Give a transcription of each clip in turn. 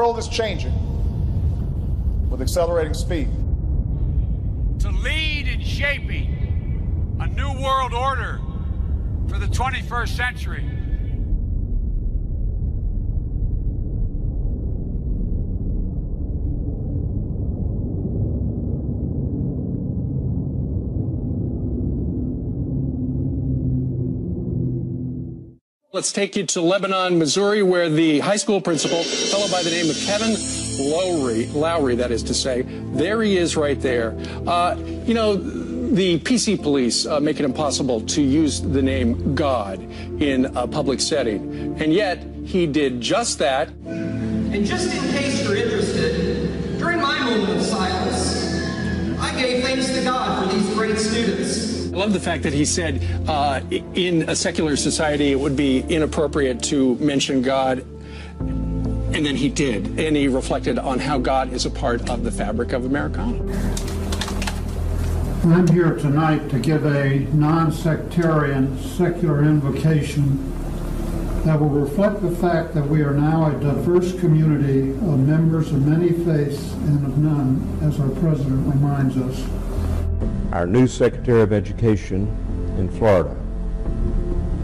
world is changing with accelerating speed. To lead in shaping a new world order for the 21st century. Let's take you to Lebanon, Missouri, where the high school principal, a fellow by the name of Kevin Lowry, that is to say, there he is right there. You know, the PC police make it impossible to use the name God in a public setting, and yet he did just that. And just in case you're interested, during my moment of silence, I gave thanks to God for these great students. I love the fact that he said in a secular society it would be inappropriate to mention God, and then he did, and he reflected on how God is a part of the fabric of Americana. I'm here tonight to give a non-sectarian secular invocation that will reflect the fact that we are now a diverse community of members of many faiths and of none, as our president reminds us. Our new Secretary of Education in Florida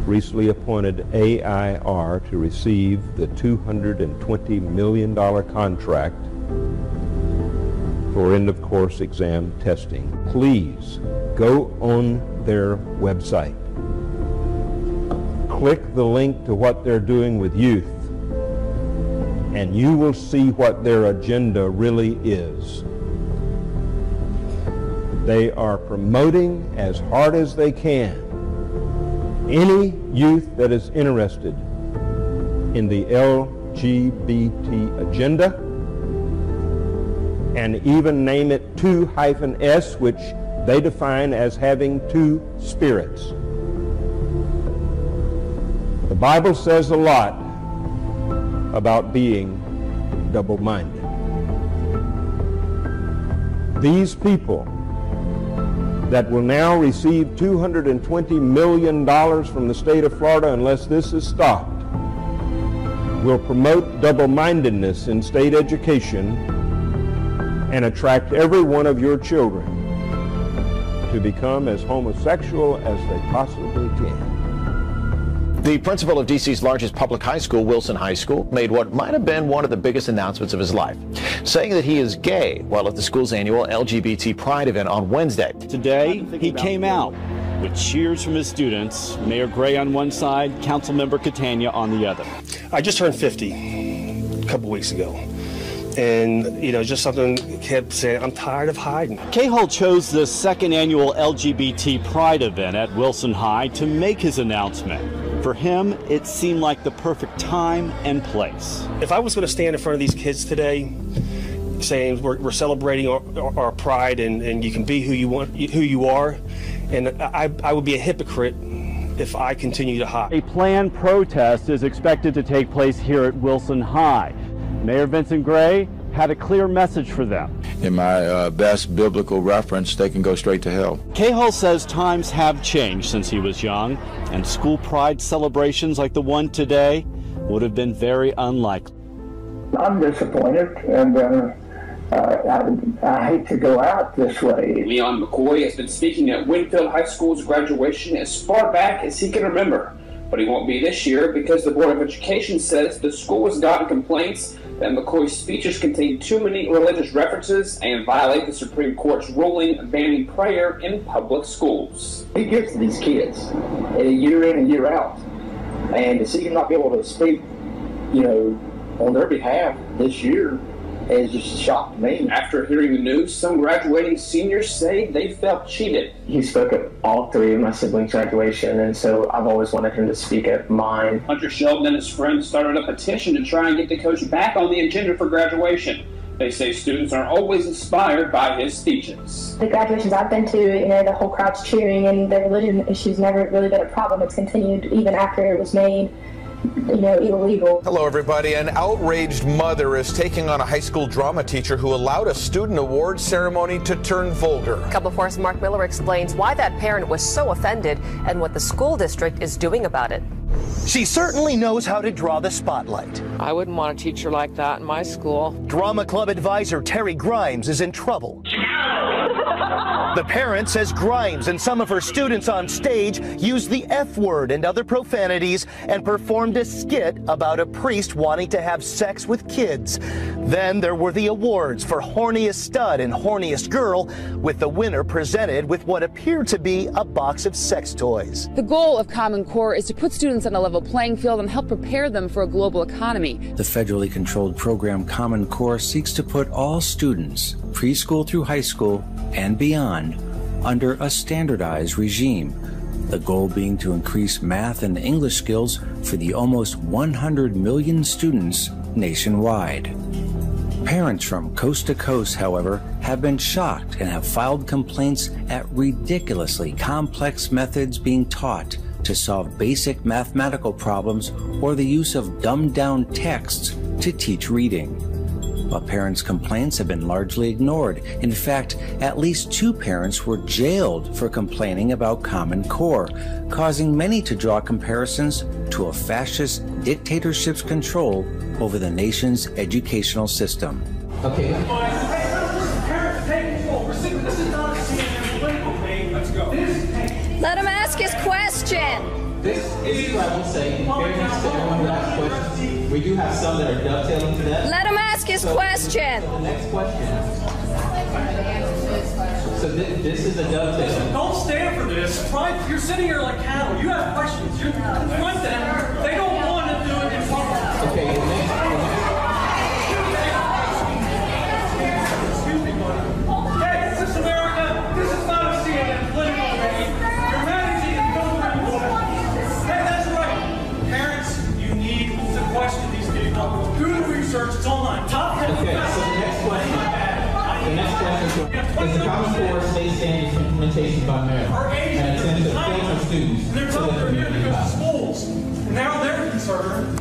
recently appointed AIR to receive the $220 million contract for end-of-course exam testing. Please go on their website. Click the link to what they're doing with youth, and you will see what their agenda really is. They are promoting as hard as they can any youth that is interested in the LGBT agenda, and even name it 2-S, which they define as having two spirits. The Bible says a lot about being double-minded. These people that will now receive $220 million from the state of Florida unless this is stopped will promote double-mindedness in state education and attract every one of your children to become as homosexual as they possibly can. The principal of D.C.'s largest public high school, Wilson High School, made what might have been one of the biggest announcements of his life, saying that he is gay while at the school's annual LGBT Pride event on Wednesday. Today, he came out with cheers from his students, Mayor Gray on one side, Councilmember Catania on the other. I just turned 50 a couple weeks ago. And, you know, just something kept saying, I'm tired of hiding. Cahill chose the second annual LGBT Pride event at Wilson High to make his announcement. For him, it seemed like the perfect time and place. If I was going to stand in front of these kids today saying we're celebrating our pride and you can be who you are, and I would be a hypocrite if I continue to hide. A planned protest is expected to take place here at Wilson High. Mayor Vincent Gray had a clear message for them. In my best biblical reference, they can go straight to hell. Cahill says times have changed since he was young, and school pride celebrations like the one today would have been very unlikely. I'm disappointed, and I hate to go out this way. Leon McCoy has been speaking at Winfield High School's graduation as far back as he can remember. But he won't be this year because the Board of Education says the school has gotten complaints that McCoy's speeches contain too many religious references and violate the Supreme Court's ruling banning prayer in public schools. He gives to these kids year in and year out. And to see him not be able to speak, you know, on their behalf this year is just a shock to me. After hearing the news, some graduating seniors say they felt cheated. He spoke at all three of my siblings' graduation, and so I've always wanted him to speak at mine. Hunter Sheldon and his friends started a petition to try and get the coach back on the agenda for graduation. They say students are always inspired by his speeches. The graduations I've been to, you know, the whole crowd's cheering, and the religion issue's never really been a problem. It's continued even after it was made, you know, illegal. Hello, everybody. An outraged mother is taking on a high school drama teacher who allowed a student award ceremony to turn vulgar. Couple of Force Mark Miller explains why that parent was so offended and what the school district is doing about it. She certainly knows how to draw the spotlight. I wouldn't want a teacher like that in my school. Drama club advisor Terry Grimes is in trouble. The parent says Grimes and some of her students on stage used the F word and other profanities and performed a skit about a priest wanting to have sex with kids. Then there were the awards for horniest stud and horniest girl, with the winner presented with what appeared to be a box of sex toys. The goal of Common Core is to put students on a level playing field and help prepare them for a global economy. The federally controlled program Common Core seeks to put all students, preschool through high school and beyond, under a standardized regime. The goal being to increase math and English skills for the almost 100 million students nationwide. Parents from coast to coast, however, have been shocked and have filed complaints at ridiculously complex methods being taught to solve basic mathematical problems or the use of dumbed-down texts to teach reading. But parents' complaints have been largely ignored. In fact, at least 2 parents were jailed for complaining about Common Core, causing many to draw comparisons to a fascist dictatorship's control over the nation's educational system. Okay. Parents, take control. This is not a CNN political thing. Let's go. Let him ask his question. This is what I will say. In fairness to everyone who asked questions, we do have some that are dovetailing to that. Let him ask his question. The next question. So this is a dovetail. Don't stand for this. You're sitting here like cattle. You have questions. You confront them. They don't want to do it in public. Okay. Excuse me, buddy. Hey, this is America. This is not a CNN political thing. Your magazine is going where you want. Hey, that's right. Parents, you need to question these people. Do the research. It's online. Top 10. Okay, so the next question. The next question is the Common Core state standards implementation by Maryland and intended to filter students. They're telling them here to go to schools. And now they're concerned.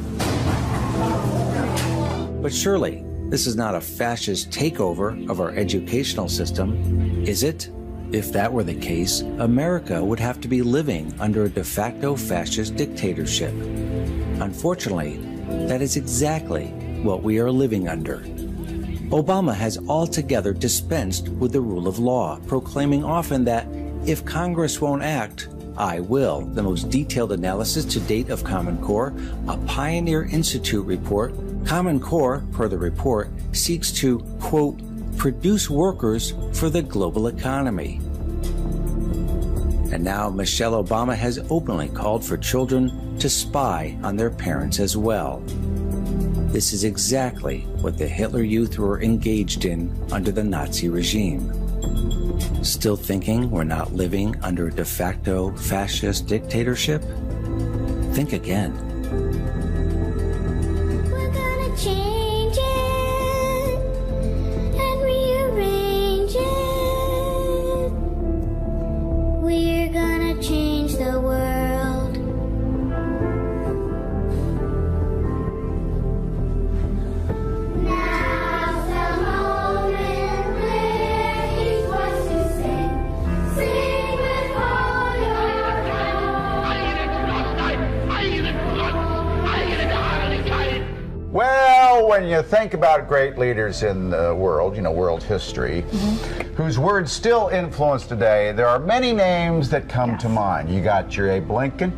But surely, this is not a fascist takeover of our educational system, is it? If that were the case, America would have to be living under a de facto fascist dictatorship. Unfortunately, that is exactly what we are living under. Obama has altogether dispensed with the rule of law, proclaiming often that if Congress won't act, I will. The most detailed analysis to date of Common Core, a Pioneer Institute report. Common Core, per the report, seeks to, quote, produce workers for the global economy. And now Michelle Obama has openly called for children to spy on their parents as well. This is exactly what the Hitler Youth were engaged in under the Nazi regime. Still thinking we're not living under a de facto fascist dictatorship? Think again. We're gonna change it and rearrange it. We're gonna change the world. Well, when you think about great leaders in the world, world history, whose words still influence today, there are many names that come to mind. You got your Abe Lincoln,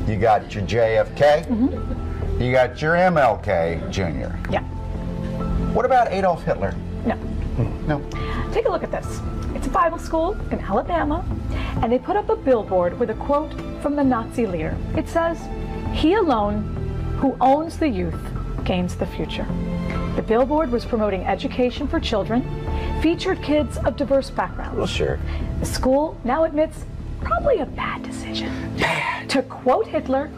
you got your JFK, you got your MLK Jr. Yeah. What about Adolf Hitler? No. No. Take a look at this. It's a Bible school in Alabama, and they put up a billboard with a quote from the Nazi leader. It says, "He alone who owns the youth gains the future." The billboard was promoting education for children, featured kids of diverse backgrounds. Well, sure. The school now admits probably a bad decision to quote Hitler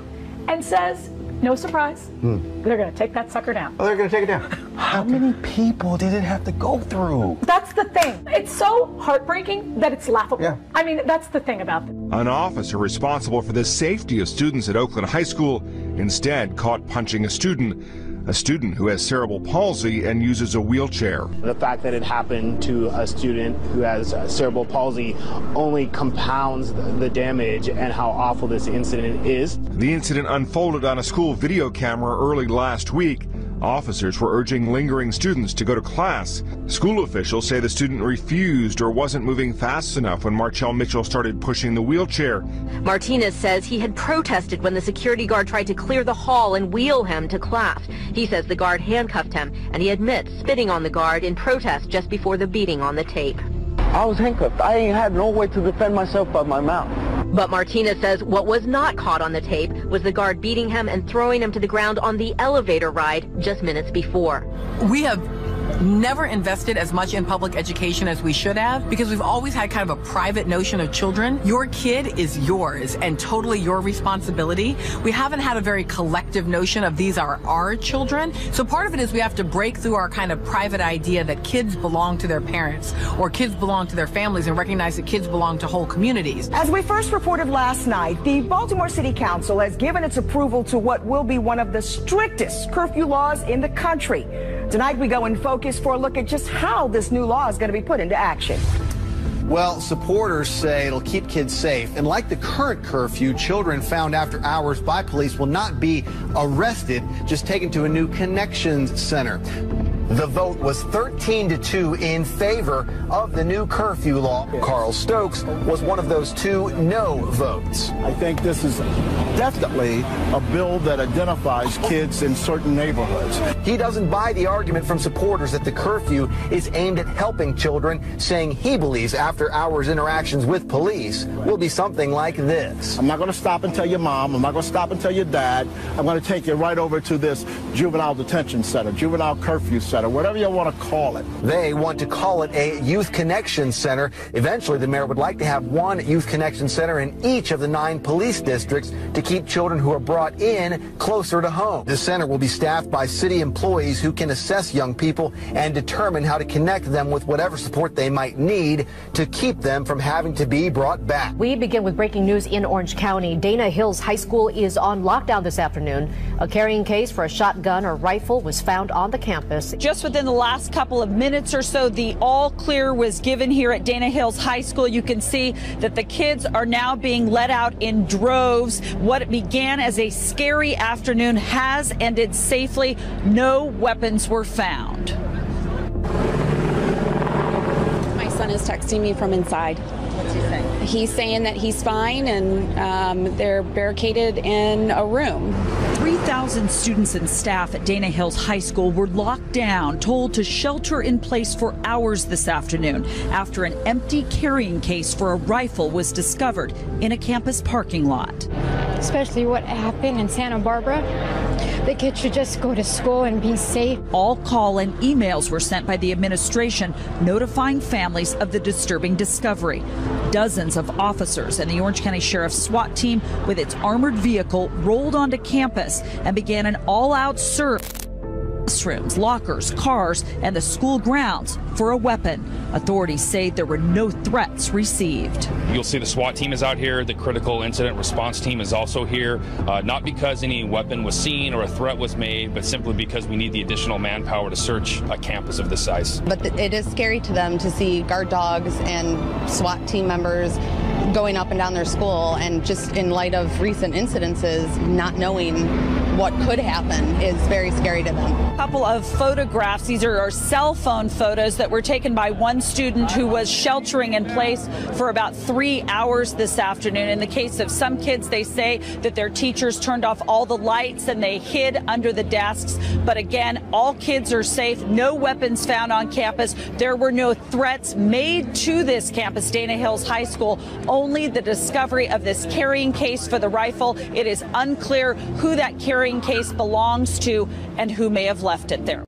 and says, no surprise, they're going to take that sucker down. Oh, they're going to take it down. How many people did it have to go through? That's the thing. It's so heartbreaking that it's laughable. Yeah. I mean, that's the thing about it. An officer responsible for the safety of students at Oakland High School instead caught punching a student. a student who has cerebral palsy and uses a wheelchair. The fact that it happened to a student who has cerebral palsy only compounds the damage and how awful this incident is. The incident unfolded on a school video camera early last week. Officers were urging lingering students to go to class. School officials say the student refused or wasn't moving fast enough when Marchell Mitchell started pushing the wheelchair. Martinez says he had protested when the security guard tried to clear the hall and wheel him to class. He says the guard handcuffed him, and he admits spitting on the guard in protest just before the beating on the tape. I was handcuffed. I ain't had no way to defend myself but my mouth. But Martinez says what was not caught on the tape was the guard beating him and throwing him to the ground on the elevator ride just minutes before. We have never invested as much in public education as we should have because we've always had kind of a private notion of children. Your kid is yours and totally your responsibility. We haven't had a very collective notion of these are our children. So part of it is we have to break through our kind of private idea that kids belong to their parents or kids belong to their families and recognize that kids belong to whole communities. As we first reported last night, the Baltimore City Council has given its approval to what will be one of the strictest curfew laws in the country. Tonight we go in focus for a look at just how this new law is going to be put into action. Well, supporters say it'll keep kids safe. And like the current curfew, children found after hours by police will not be arrested, just taken to a new connections center. The vote was 13-2 in favor of the new curfew law. Carl Stokes was one of those 2 no votes. I think this is definitely a bill that identifies kids in certain neighborhoods. He doesn't buy the argument from supporters that the curfew is aimed at helping children, saying he believes after-hours interactions with police will be something like this. I'm not going to stop and tell your mom. I'm not going to stop and tell your dad. I'm going to take you right over to this juvenile detention center, juvenile curfew center, whatever you want to call it. They want to call it a youth connection center. Eventually, the mayor would like to have one youth connection center in each of the 9 police districts to keep children who are brought in closer to home. The center will be staffed by city employees who can assess young people and determine how to connect them with whatever support they might need to keep them from having to be brought back. We begin with breaking news in Orange County. Dana Hills High School is on lockdown this afternoon. A carrying case for a shotgun or rifle was found on the campus. Just within the last couple of minutes or so, the all clear was given here at Dana Hills High School. You can see that the kids are now being let out in droves. What began as a scary afternoon has ended safely. No weapons were found. My son is texting me from inside. What's he saying? He's saying that he's fine and they're barricaded in a room. 3,000 students and staff at Dana Hills High School were locked down, told to shelter in place for hours this afternoon after an empty carrying case for a rifle was discovered in a campus parking lot. Especially what happened in Santa Barbara. The kids should just go to school and be safe. All call and emails were sent by the administration notifying families of the disturbing discovery. Dozens of officers and the Orange County Sheriff's SWAT team with its armored vehicle rolled onto campus and began an all-out search. Classrooms, lockers, cars, and the school grounds for a weapon. Authorities say there were no threats received. You'll see the SWAT team is out here. The critical incident response team is also here, not because any weapon was seen or a threat was made, but simply because we need the additional manpower to search a campus of this size. But it is scary to them to see guard dogs and SWAT team members going up and down their school, and just in light of recent incidences, not knowing what could happen is very scary to them. A couple of photographs. These are cell phone photos that were taken by one student who was sheltering in place for about 3 hours this afternoon. In the case of some kids, they say that their teachers turned off all the lights and they hid under the desks. But again, all kids are safe. No weapons found on campus. There were no threats made to this campus, Dana Hills High School. Only the discovery of this carrying case for the rifle. It is unclear who that carrying case belongs to and who may have left it there.